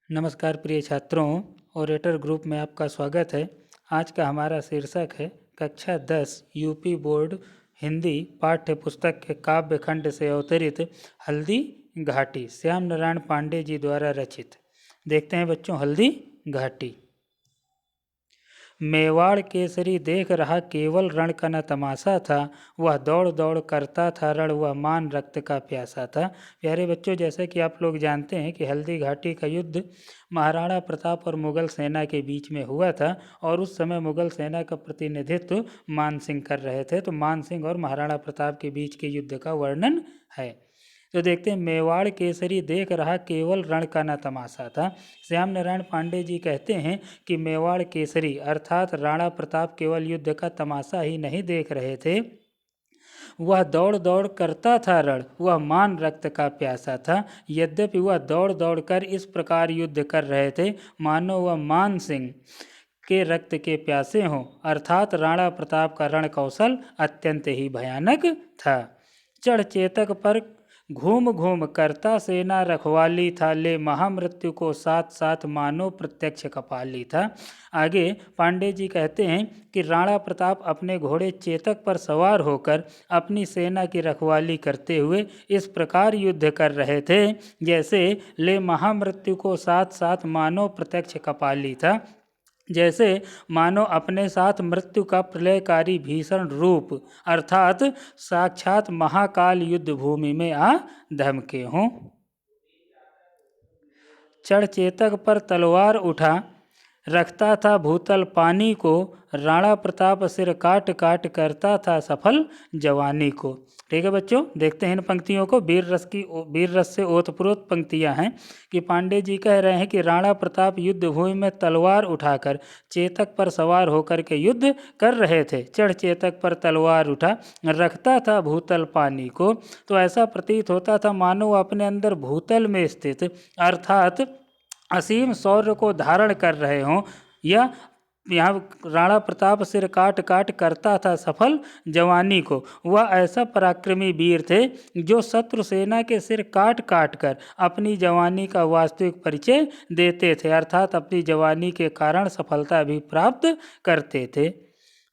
नमस्कार प्रिय छात्रों, ओरेटर ग्रुप में आपका स्वागत है। आज का हमारा शीर्षक है कक्षा 10 यूपी बोर्ड हिंदी पाठ्य पुस्तक के काव्य खंड से अवतरित हल्दी घाटी, श्याम नारायण पांडे जी द्वारा रचित। देखते हैं बच्चों, हल्दी घाटी। मेवाड़ केसरी देख रहा केवल रण का न तमाशा था, वह दौड़ दौड़ करता था रण, वह मान रक्त का प्यासा था। प्यारे बच्चों, जैसे कि आप लोग जानते हैं कि हल्दी घाटी का युद्ध महाराणा प्रताप और मुगल सेना के बीच में हुआ था और उस समय मुगल सेना का प्रतिनिधित्व मान सिंह कर रहे थे। तो मान सिंह और महाराणा प्रताप के बीच के युद्ध का वर्णन है। तो देखते हैं, मेवाड़ केसरी देख रहा केवल रण का न तमाशा था। श्याम नारायण पांडे जी कहते हैं कि मेवाड़ केसरी अर्थात राणा प्रताप केवल युद्ध का तमाशा ही नहीं देख रहे थे, वह दौड़ दौड़ करता था रण, वह मान रक्त का प्यासा था। यद्यपि वह दौड़ दौड़ कर इस प्रकार युद्ध कर रहे थे मानो वह मान सिंह के रक्त के प्यासे हों, अर्थात राणा प्रताप का रण कौशल अत्यंत ही भयानक था। चढ़ चेतक पर घूम घूम करता सेना रखवाली था, ले महामृत्यु को साथ साथ मानो प्रत्यक्ष कपाली था। आगे पांडे जी कहते हैं कि राणा प्रताप अपने घोड़े चेतक पर सवार होकर अपनी सेना की रखवाली करते हुए इस प्रकार युद्ध कर रहे थे जैसे ले महामृत्यु को साथ साथ मानो प्रत्यक्ष कपाली था, जैसे मानो अपने साथ मृत्यु का प्रलयकारी भीषण रूप अर्थात साक्षात महाकाल युद्ध भूमि में आ धमके हों। चढ़ चेतक पर तलवार उठा रखता था भूतल पानी को, राणा प्रताप सिर काट काट करता था सफल जवानी को। ठीक है बच्चों, देखते हैं इन पंक्तियों को। वीर रस से ओतप्रोत पंक्तियां हैं कि पांडे जी कह रहे हैं कि राणा प्रताप युद्ध भूमि में तलवार उठाकर चेतक पर सवार होकर के युद्ध कर रहे थे। चढ़ चेतक पर तलवार उठा रखता था भूतल पानी को, तो ऐसा प्रतीत होता था मानो अपने अंदर भूतल में स्थित अर्थात असीम शौर्य को धारण कर रहे हों। या यहाँ राणा प्रताप सिर काट काट करता था सफल जवानी को, वह ऐसा पराक्रमी वीर थे जो शत्रु सेना के सिर काट काट कर अपनी जवानी का वास्तविक परिचय देते थे, अर्थात अपनी जवानी के कारण सफलता भी प्राप्त करते थे।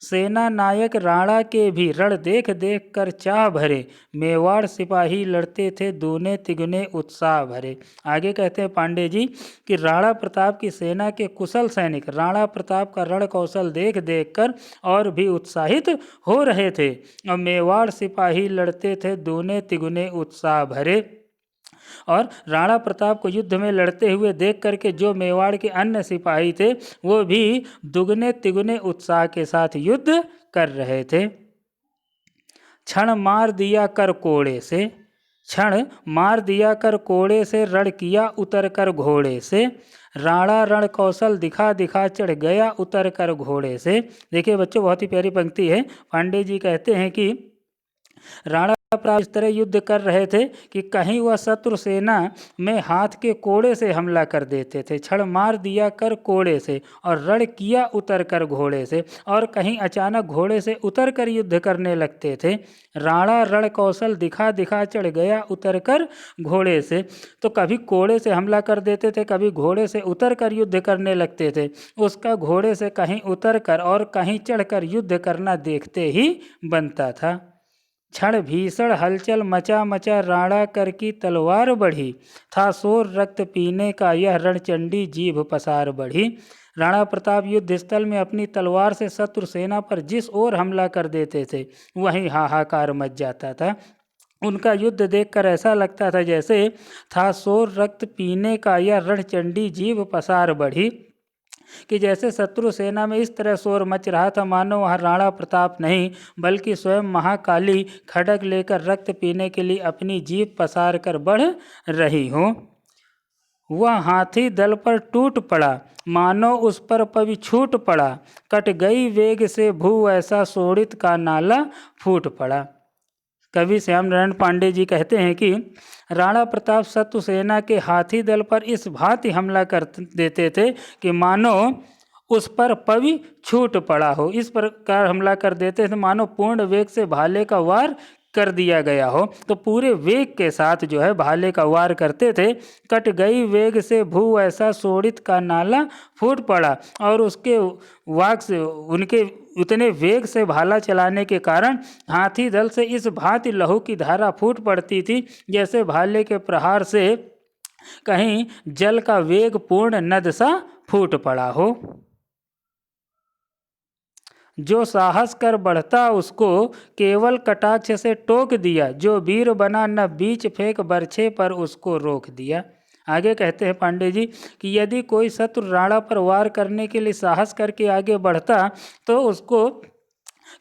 सेना नायक राणा के भी रण देख देख कर चाह भरे, मेवाड़ सिपाही लड़ते थे दूने तिगुने उत्साह भरे। आगे कहते हैं पांडे जी कि राणा प्रताप की सेना के कुशल सैनिक राणा प्रताप का रण कौशल देख देख कर और भी उत्साहित हो रहे थे और मेवाड़ सिपाही लड़ते थे दूने तिगुने उत्साह भरे। और राणा प्रताप को युद्ध में लड़ते हुए देख करके जो मेवाड़ के अन्य सिपाही थे वो भी दुगने तिगुने उत्साह के साथ युद्ध कर रहे थे। क्षण मार दिया कर कोड़े से, क्षण मार दिया कर कोड़े से, रण किया उतर कर घोड़े से, राणा रण कौशल दिखा दिखा चढ़ गया उतर कर घोड़े से। देखिए बच्चों, बहुत ही प्यारी पंक्ति है। पांडे जी कहते हैं कि राणा प्रताप इस तरह युद्ध कर रहे थे कि कहीं वह शत्रु सेना में हाथ के कोड़े से हमला कर देते थे, क्षण मार दिया कर कोड़े से, और रण किया उतर कर घोड़े से, और कहीं अचानक घोड़े से उतर कर युद्ध करने लगते थे। राणा रण कौशल दिखा दिखा चढ़ गया उतर कर घोड़े से, तो कभी कोड़े से हमला कर देते थे, कभी घोड़े से उतर कर युद्ध करने लगते थे। उसका घोड़े से कहीं उतर कर और कहीं चढ़ कर युद्ध करना देखते ही बनता था। क्षण भीषण हलचल मचा मचा राणा कर की तलवार बढ़ी, था शोर रक्त पीने का यह रणचंडी जीभ पसार बढ़ी। राणा प्रताप युद्ध स्थल में अपनी तलवार से शत्रु सेना पर जिस ओर हमला कर देते थे वहीं हाहाकार मच जाता था। उनका युद्ध देखकर ऐसा लगता था जैसे था शोर रक्त पीने का यह रणचंडी जीभ पसार बढ़ी, कि जैसे शत्रु सेना में इस तरह शोर मच रहा था मानो वह राणा प्रताप नहीं बल्कि स्वयं महाकाली खड्ग लेकर रक्त पीने के लिए अपनी जीभ पसार कर बढ़ रही हो। वह हाथी दल पर टूट पड़ा मानो उस पर पवि छूट पड़ा, कट गई वेग से भू ऐसा शोणित का नाला फूट पड़ा। कवि श्याम नारायण पांडे जी कहते हैं कि राणा प्रताप शत्रु सेना के हाथी दल पर इस भांति हमला कर देते थे कि मानो उस पर पवि छूट पड़ा हो। इस प्रकार हमला कर देते थे मानो पूर्ण वेग से भाले का वार कर दिया गया हो। तो पूरे वेग के साथ जो है भाले का वार करते थे। कट गई वेग से भू ऐसा शोणित का नाला फूट पड़ा, और उसके वाक से उनके उतने वेग से भाला चलाने के कारण हाथी दल से इस भांति लहू की धारा फूट पड़ती थी, जैसे भाले के प्रहार से कहीं जल का वेग पूर्ण नद सा फूट पड़ा हो। जो साहस कर बढ़ता उसको केवल कटाक्ष से टोक दिया, जो वीर बना न बीच फेंक बरछे पर उसको रोक दिया। आगे कहते हैं पांडे जी कि यदि कोई शत्रु राणा पर वार करने के लिए साहस करके आगे बढ़ता तो उसको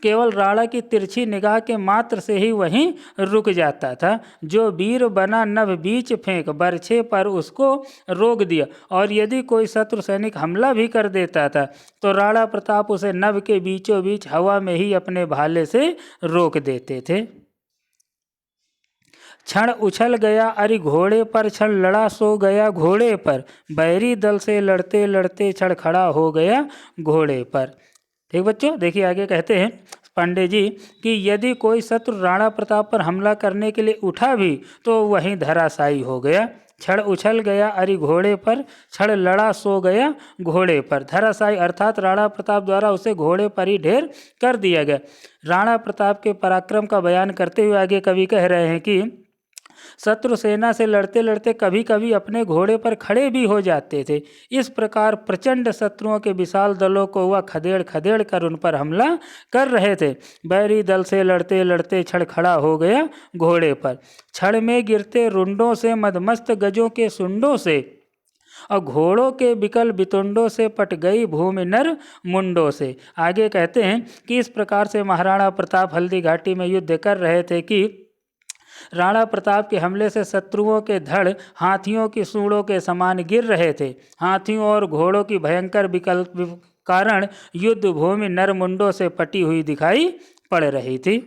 केवल राणा की तिरछी निगाह के मात्र से ही वहीं रुक जाता था। जो वीर बना नभ बीच फेंक बरछे पर उसको रोक दिया, और यदि कोई शत्रु सैनिक हमला भी कर देता था तो राणा प्रताप उसे नभ के बीचों बीच हवा में ही अपने भाले से रोक देते थे। क्षण उछल गया अरि घोड़े पर, क्षण लड़ा सो गया घोड़े पर, बैरी दल से लड़ते लड़ते क्षण खड़ा हो गया घोड़े पर। ठीक बच्चों, देखिए आगे कहते हैं पांडे जी कि यदि कोई शत्रु राणा प्रताप पर हमला करने के लिए उठा भी तो वहीं धराशायी हो गया। क्षण उछल गया अरि घोड़े पर, क्षण लड़ा सो गया घोड़े पर। धराशायी अर्थात राणा प्रताप द्वारा उसे घोड़े पर ही ढेर कर दिया गया। राणा प्रताप के पराक्रम का बयान करते हुए आगे कवि कह रहे हैं कि शत्रु सेना से लड़ते लड़ते कभी कभी अपने घोड़े पर खड़े भी हो जाते थे। इस प्रकार प्रचंड शत्रुओं के विशाल दलों को वह खदेड़ खदेड़ कर उन पर हमला कर रहे थे। बैरी दल से लड़ते लड़ते क्षण खड़ा हो गया घोड़े पर। क्षण में गिरते रुंडों से मदमस्त गजों के सुंडों से, और घोड़ों के विकल बितुंडों से पट गई भूमि नर मुंडों से। आगे कहते हैं कि इस प्रकार से महाराणा प्रताप हल्दी घाटी में युद्ध कर रहे थे कि राणा प्रताप के हमले से शत्रुओं के धड़ हाथियों की सूंडों के समान गिर रहे थे। हाथियों और घोड़ों की भयंकर विकल्प कारण युद्ध भूमि नरमुंडों से पटी हुई दिखाई पड़ रही थी।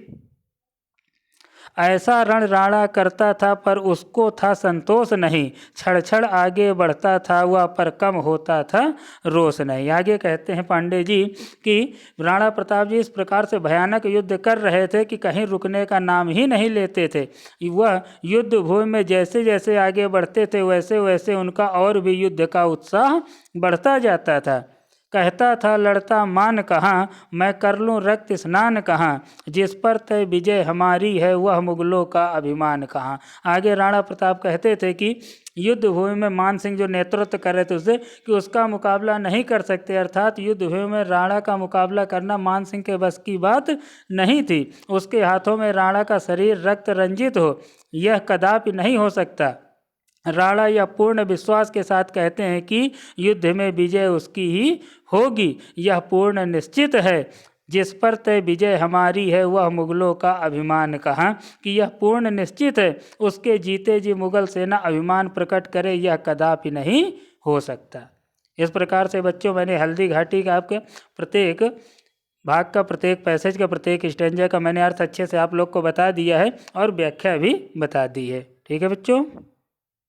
ऐसा रण राणा करता था पर उसको था संतोष नहीं, क्षण क्षण आगे बढ़ता था वह पर कम होता था रोष नहीं। आगे कहते हैं पांडे जी कि राणा प्रताप जी इस प्रकार से भयानक युद्ध कर रहे थे कि कहीं रुकने का नाम ही नहीं लेते थे। वह युद्ध भूमि में जैसे जैसे आगे बढ़ते थे वैसे वैसे उनका और भी युद्ध का उत्साह बढ़ता जाता था। कहता था लड़ता मान कहाँ, मैं कर लूँ रक्त स्नान कहाँ, जिस पर तय विजय हमारी है वह मुगलों का अभिमान कहाँ। आगे राणा प्रताप कहते थे कि युद्ध भूमि में मान सिंह जो नेतृत्व कर रहे थे उससे कि उसका मुकाबला नहीं कर सकते, अर्थात युद्ध भूमि में राणा का मुकाबला करना मान सिंह के बस की बात नहीं थी। उसके हाथों में राणा का शरीर रक्त रंजित हो यह कदापि नहीं हो सकता। राणा यह पूर्ण विश्वास के साथ कहते हैं कि युद्ध में विजय उसकी ही होगी, यह पूर्ण निश्चित है। जिस पर तय विजय हमारी है वह मुगलों का अभिमान कहाँ, कि यह पूर्ण निश्चित है उसके जीते जी मुगल सेना अभिमान प्रकट करे यह कदापि नहीं हो सकता। इस प्रकार से बच्चों मैंने हल्दी घाटी का आपके प्रत्येक भाग का, प्रत्येक पैसेज का, प्रत्येक स्टेंजा का मैंने अर्थ अच्छे से आप लोग को बता दिया है और व्याख्या भी बता दी है। ठीक है बच्चों।